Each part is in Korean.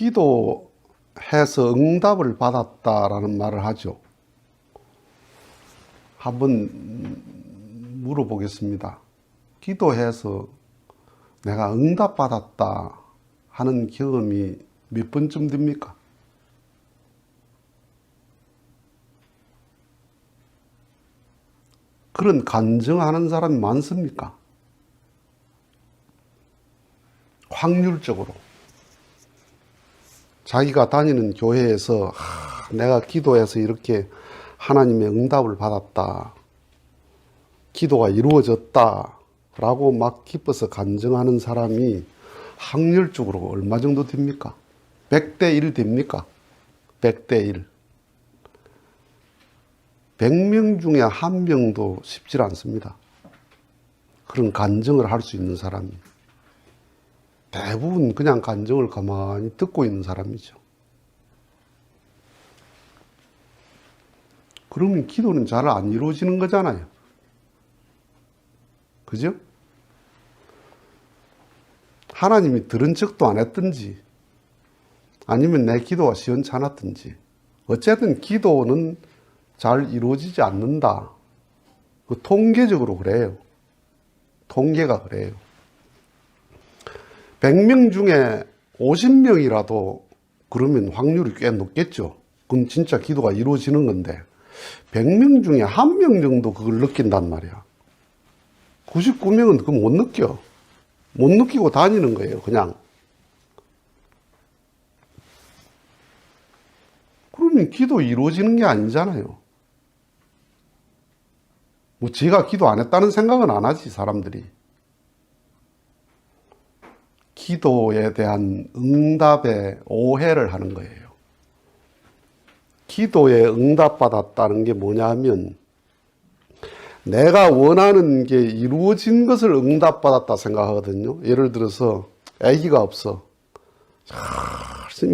기도해서 응답을 받았다라는 말을 하죠. 한번 물어보겠습니다. 기도해서 내가 응답받았다 하는 경험이 몇 번쯤 됩니까? 그런 간증하는 사람이 많습니까? 확률적으로. 자기가 다니는 교회에서 내가 기도해서 이렇게 하나님의 응답을 받았다. 기도가 이루어졌다. 라고 막 기뻐서 간증하는 사람이 확률적으로 얼마 정도 됩니까? 100대 1 됩니까? 100대 1. 100명 중에 1명도 쉽지 않습니다. 그런 간증을 할 수 있는 사람이. 대부분 그냥 간증을 가만히 듣고 있는 사람이죠. 그러면 기도는 잘 안 이루어지는 거잖아요. 그죠? 하나님이 들은 척도 안 했든지 아니면 내 기도가 시원찮았든지 어쨌든 기도는 잘 이루어지지 않는다. 그 통계적으로 그래요. 통계가 그래요. 100명 중에 50명이라도 그러면 확률이 꽤 높겠죠. 그건 진짜 기도가 이루어지는 건데 100명 중에 1명 정도 그걸 느낀단 말이야. 99명은 그거 못 느껴. 못 느끼고 다니는 거예요, 그냥. 그러면 기도 이루어지는 게 아니잖아요. 뭐 제가 기도 안 했다는 생각은 안 하지, 사람들이. 기도에 대한 응답에 오해를 하는 거예요. 기도에 응답받았다는 게 뭐냐 하면 내가 원하는 게 이루어진 것을 응답받았다 생각하거든요. 예를 들어서 아기가 없어.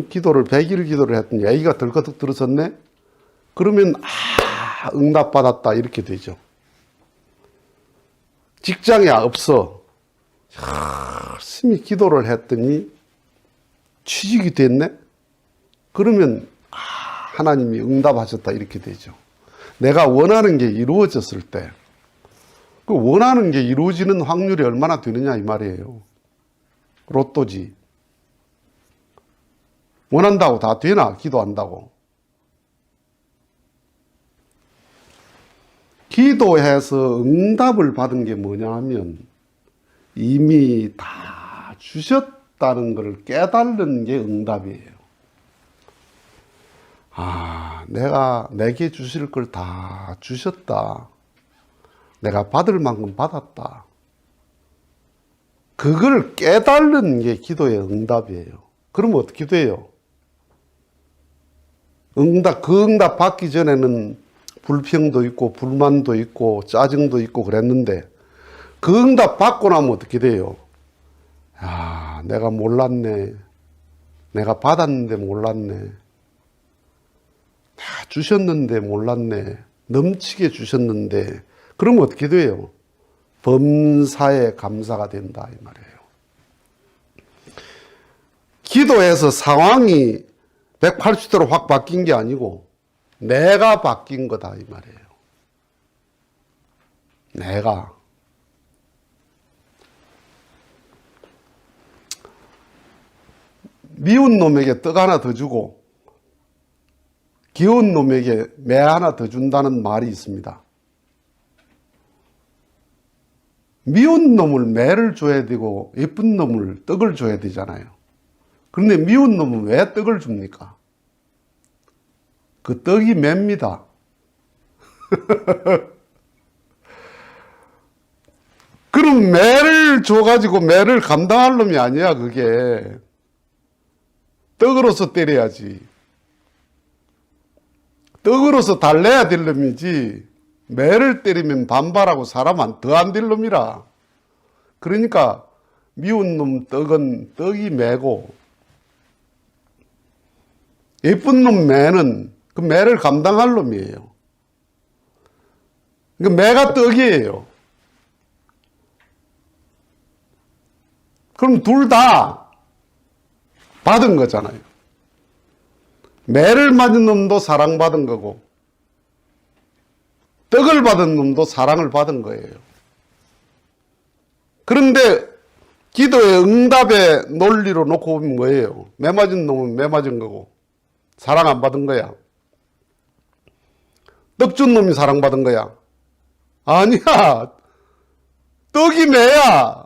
기도를 100일 기도를 했더니 아기가 덜거덕 들어섰네. 그러면 응답받았다 이렇게 되죠. 직장이 없어. 열심히 기도를 했더니 취직이 됐네. 그러면 하나님이 응답하셨다 이렇게 되죠. 내가 원하는 게 이루어졌을 때 그 원하는 게 이루어지는 확률이 얼마나 되느냐 이 말이에요. 로또지. 원한다고 다 되나? 기도한다고. 기도해서 응답을 받은 게 뭐냐 하면 이미 다 주셨다는 걸 깨달는 게 응답이에요. 내가 내게 주실 걸 다 주셨다. 내가 받을 만큼 받았다. 그걸 깨달는 게 기도의 응답이에요. 그러면 어떻게 돼요? 그 응답 받기 전에는 불평도 있고 불만도 있고 짜증도 있고 그랬는데 그 응답 받고 나면 어떻게 돼요? 내가 몰랐네. 내가 받았는데 몰랐네. 다 주셨는데 몰랐네. 넘치게 주셨는데 그러면 어떻게 돼요? 범사에 감사가 된다 이 말이에요. 기도해서 상황이 180도로 확 바뀐 게 아니고 내가 바뀐 거다 이 말이에요. 내가. 미운 놈에게 떡 하나 더 주고 귀여운 놈에게 매 하나 더 준다는 말이 있습니다. 미운 놈을 매를 줘야 되고 예쁜 놈을 떡을 줘야 되잖아요. 그런데 미운 놈은 왜 떡을 줍니까? 그 떡이 매입니다. 그럼 매를 줘가지고 매를 감당할 놈이 아니야 그게. 떡으로서 때려야지. 떡으로서 달래야 될 놈이지 매를 때리면 반발하고 사람 더 안 될 놈이라. 그러니까 미운 놈 떡은 떡이 매고 예쁜 놈 매는 그 매를 감당할 놈이에요. 그 매가 떡이에요. 그럼 둘 다 받은 거잖아요. 매를 맞은 놈도 사랑받은 거고 떡을 받은 놈도 사랑을 받은 거예요. 그런데 기도의 응답의 논리로 놓고 보면 뭐예요? 매 맞은 놈은 매 맞은 거고 사랑 안 받은 거야. 떡 준 놈이 사랑받은 거야. 아니야. 떡이 매야.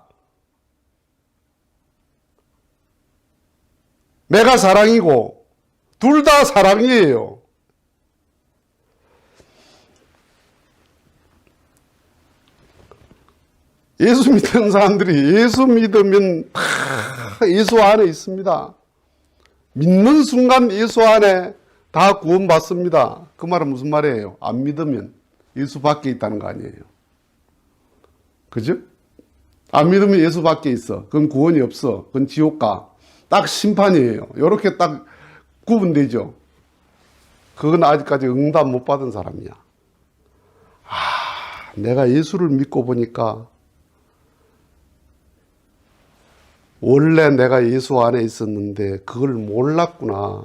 매가 사랑이고 둘 다 사랑이에요. 예수 믿는 사람들이 예수 믿으면 다 예수 안에 있습니다. 믿는 순간 예수 안에 다 구원받습니다. 그 말은 무슨 말이에요? 안 믿으면 예수 밖에 있다는 거 아니에요. 그죠? 안 믿으면 예수 밖에 있어. 그건 구원이 없어. 그건 지옥 가. 딱 심판이에요. 이렇게 딱 구분되죠. 그건 아직까지 응답 못 받은 사람이야. 내가 예수를 믿고 보니까 원래 내가 예수 안에 있었는데 그걸 몰랐구나.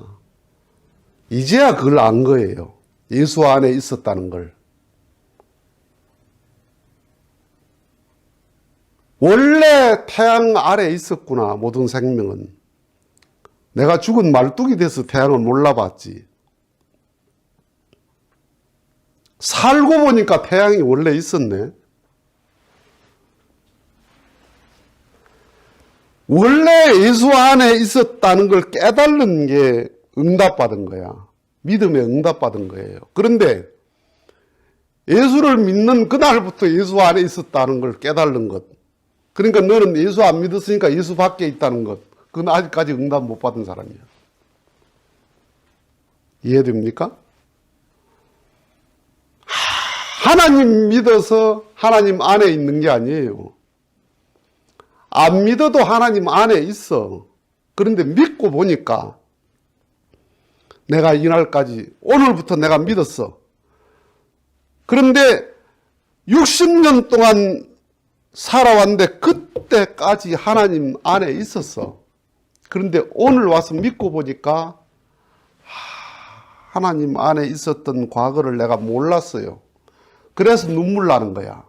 이제야 그걸 안 거예요. 예수 안에 있었다는 걸. 원래 태양 아래에 있었구나. 모든 생명은. 내가 죽은 말뚝이 돼서 태양을 몰라봤지. 살고 보니까 태양이 원래 있었네. 원래 예수 안에 있었다는 걸 깨달는 게 응답받은 거야. 믿음에 응답받은 거예요. 그런데 예수를 믿는 그날부터 예수 안에 있었다는 걸 깨달는 것. 그러니까 너는 예수 안 믿었으니까 예수 밖에 있다는 것. 그건 아직까지 응답 못 받은 사람이야. 이해됩니까? 하나님 믿어서 하나님 안에 있는 게 아니에요. 안 믿어도 하나님 안에 있어. 그런데 믿고 보니까 내가 이날까지 오늘부터 내가 믿었어. 그런데 60년 동안 살아왔는데 그때까지 하나님 안에 있었어. 그런데 오늘 와서 믿고 보니까 하나님 안에 있었던 과거를 내가 몰랐어요. 그래서 눈물 나는 거야.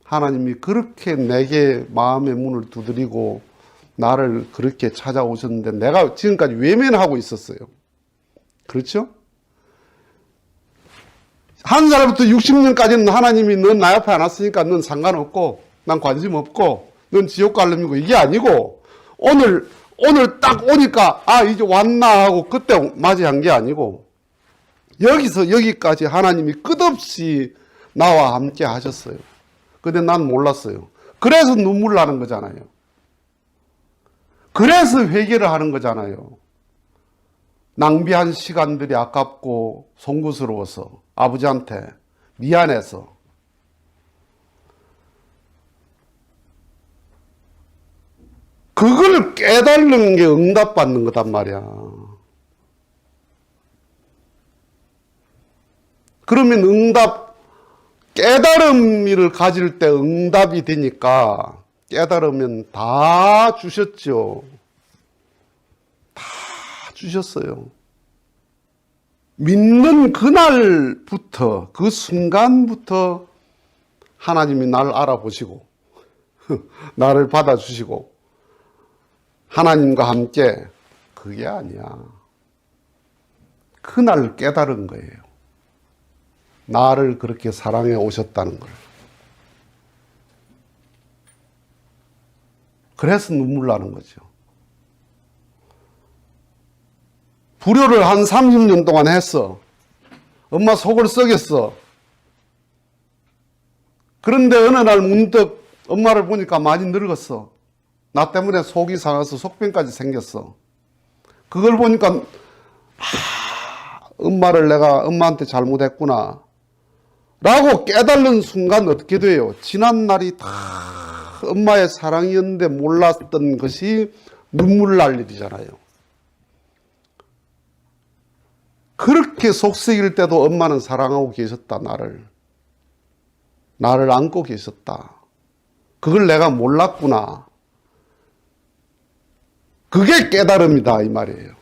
하나님이 그렇게 내게 마음의 문을 두드리고 나를 그렇게 찾아오셨는데 내가 지금까지 외면하고 있었어요. 그렇죠? 한 살부터 60년까지는 하나님이 넌 나 옆에 안 왔으니까 넌 상관없고 난 관심 없고 넌 지옥 갈 놈이고 이게 아니고 오늘 딱 오니까 이제 왔나 하고 그때 맞이한 게 아니고 여기서 여기까지 하나님이 끝없이 나와 함께 하셨어요. 근데 난 몰랐어요. 그래서 눈물 나는 거잖아요. 그래서 회개를 하는 거잖아요. 낭비한 시간들이 아깝고 송구스러워서 아버지한테 미안해서. 그걸 깨달는 게 응답받는 거단 말이야. 그러면 깨달음을 가질 때 응답이 되니까 깨달으면 다 주셨죠. 다 주셨어요. 믿는 그날부터 그 순간부터 하나님이 나를 알아보시고 나를 받아주시고 하나님과 함께 그게 아니야. 그날 깨달은 거예요. 나를 그렇게 사랑해 오셨다는 걸. 그래서 눈물 나는 거죠. 불효를 한 30년 동안 했어. 엄마 속을 썩였어. 그런데 어느 날 문득 엄마를 보니까 많이 늙었어. 나 때문에 속이 상해서 속병까지 생겼어. 그걸 보니까 내가 엄마한테 잘못했구나 라고 깨달는 순간 어떻게 돼요? 지난 날이 다 엄마의 사랑이었는데 몰랐던 것이 눈물 날 일이잖아요. 그렇게 속썩일 때도 엄마는 사랑하고 계셨다. 나를 안고 계셨다. 그걸 내가 몰랐구나. 그게 깨달음이다 이 말이에요.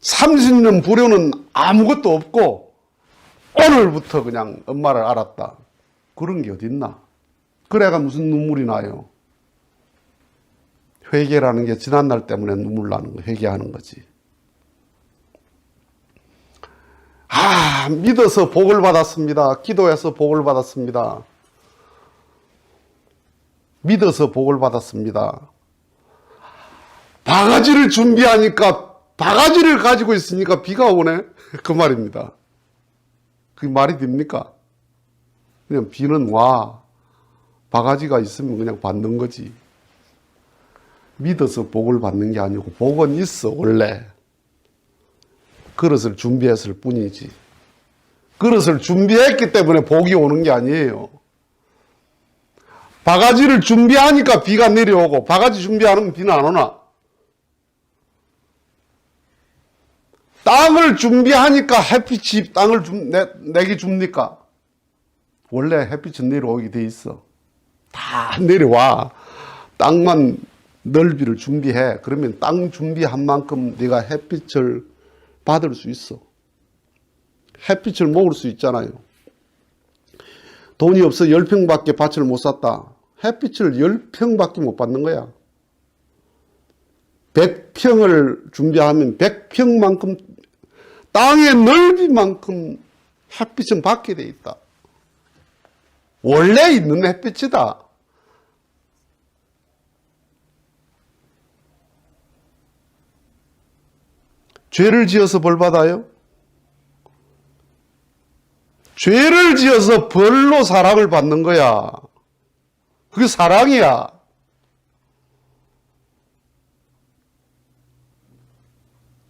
30년 불효는 아무것도 없고 오늘부터 그냥 엄마를 알았다. 그런 게 어딨나? 그래가 무슨 눈물이 나요? 회개라는 게 지난날 때문에 눈물 나는 거, 회개하는 거지. 믿어서 복을 받았습니다. 기도해서 복을 받았습니다. 믿어서 복을 받았습니다. 바가지를 준비하니까 바가지를 가지고 있으니까 비가 오네. 그 말입니다. 그 말이 됩니까? 그냥 비는 와. 바가지가 있으면 그냥 받는 거지. 믿어서 복을 받는 게 아니고 복은 있어 원래. 그릇을 준비했을 뿐이지. 그릇을 준비했기 때문에 복이 오는 게 아니에요. 바가지를 준비하니까 비가 내려오고 바가지 준비 안 하면 비는 안 오나? 땅을 준비하니까 햇빛이 땅을 내게 줍니까? 원래 햇빛은 내려오게 돼 있어. 다 내려와. 땅만 넓이를 준비해. 그러면 땅 준비한 만큼 네가 햇빛을 받을 수 있어. 햇빛을 먹을 수 있잖아요. 돈이 없어 10평밖에 밭을 못 샀다. 햇빛을 10평밖에 못 받는 거야. 100평을 준비하면 100평만큼 땅의 넓이만큼 햇빛은 받게 돼 있다. 원래 있는 햇빛이다. 죄를 지어서 벌 받아요? 죄를 지어서 벌로 사랑을 받는 거야. 그게 사랑이야.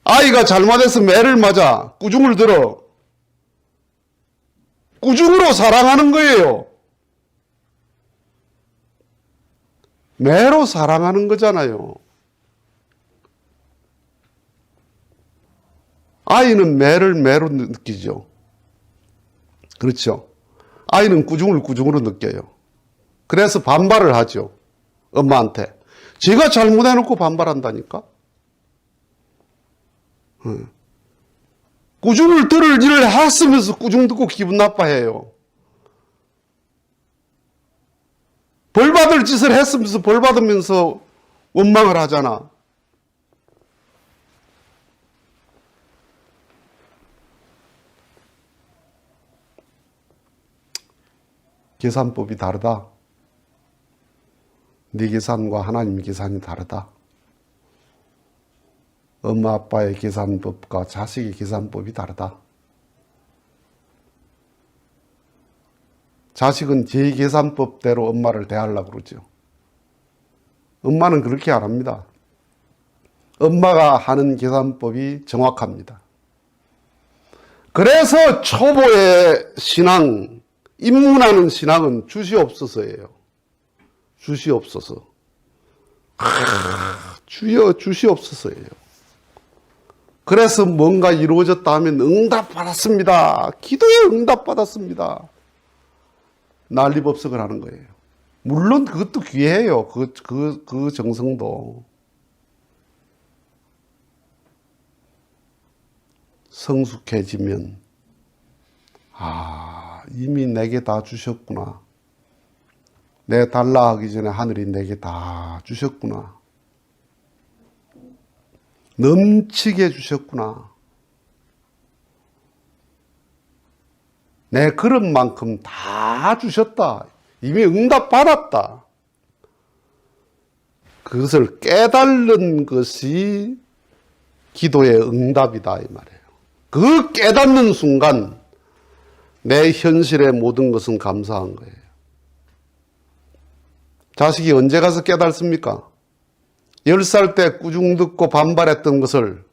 아이가 잘못해서 매를 맞아. 꾸중을 들어. 꾸중으로 사랑하는 거예요. 매로 사랑하는 거잖아요. 아이는 매를 매로 느끼죠. 그렇죠. 아이는 꾸중을 꾸중으로 느껴요. 그래서 반발을 하죠. 엄마한테. 제가 잘못해놓고 반발한다니까. 꾸중을 들을 일을 했으면서 꾸중 듣고 기분 나빠해요. 벌 받을 짓을 했으면서 벌 받으면서 원망을 하잖아. 계산법이 다르다. 네 계산과 하나님 계산이 다르다. 엄마 아빠의 계산법과 자식의 계산법이 다르다. 자식은 제 계산법대로 엄마를 대하려고 그러죠. 엄마는 그렇게 안 합니다. 엄마가 하는 계산법이 정확합니다. 그래서 초보의 신앙, 입문하는 신앙은 주시옵소서예요. 주시옵소서. 주여 주시옵소서예요. 그래서 뭔가 이루어졌다 하면 응답받았습니다. 기도에 응답받았습니다. 난리법석을 하는 거예요. 물론 그것도 귀해요. 그 정성도. 성숙해지면 이미 내게 다 주셨구나. 내 달라 하기 전에 하늘이 내게 다 주셨구나. 넘치게 주셨구나. 내 그릇만큼 다 주셨다. 이미 응답 받았다. 그것을 깨달는 것이 기도의 응답이다 이 말이에요. 그 깨닫는 순간 내 현실의 모든 것은 감사한 거예요. 자식이 언제 가서 깨닫습니까? 10살 때 꾸중 듣고 반발했던 것을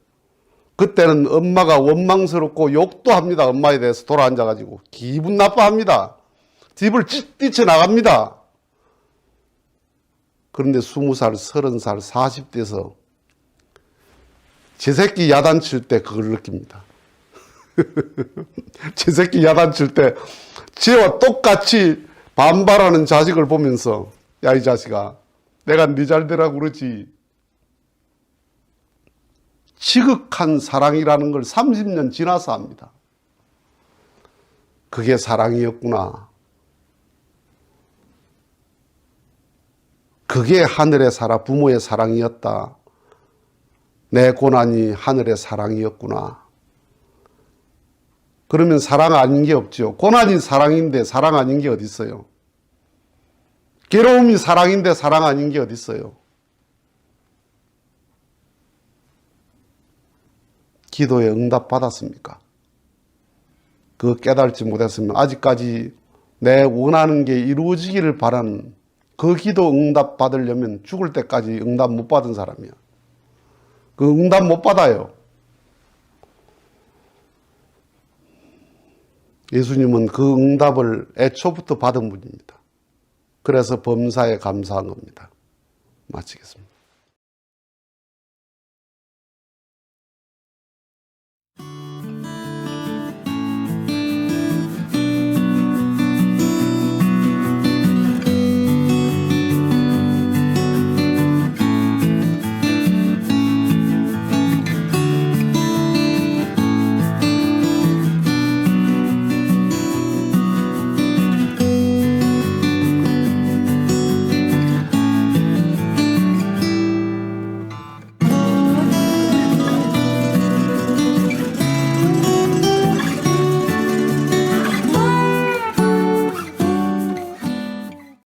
그때는 엄마가 원망스럽고 욕도 합니다. 엄마에 대해서 돌아앉아가지고 기분 나빠합니다. 집을 뛰쳐나갑니다. 그런데 20살, 30살, 40대에서 제 새끼 야단칠 때 그걸 느낍니다. 제 새끼 야단칠 때 쟤와 똑같이 반발하는 자식을 보면서 야 이 자식아 내가 네 잘 되라고 그러지. 지극한 사랑이라는 걸 30년 지나서 합니다. 그게 사랑이었구나. 그게 하늘의 사랑, 부모의 사랑이었다. 내 고난이 하늘의 사랑이었구나. 그러면 사랑 아닌 게 없죠. 고난이 사랑인데 사랑 아닌 게 어디 있어요? 괴로움이 사랑인데 사랑 아닌 게 어디 있어요? 기도에 응답 받았습니까? 그거 깨달지 못했으면 아직까지 내 원하는 게 이루어지기를 바라는 그 기도 응답 받으려면 죽을 때까지 응답 못 받은 사람이야. 그 응답 못 받아요. 예수님은 그 응답을 애초부터 받은 분입니다. 그래서 범사에 감사한 겁니다. 마치겠습니다.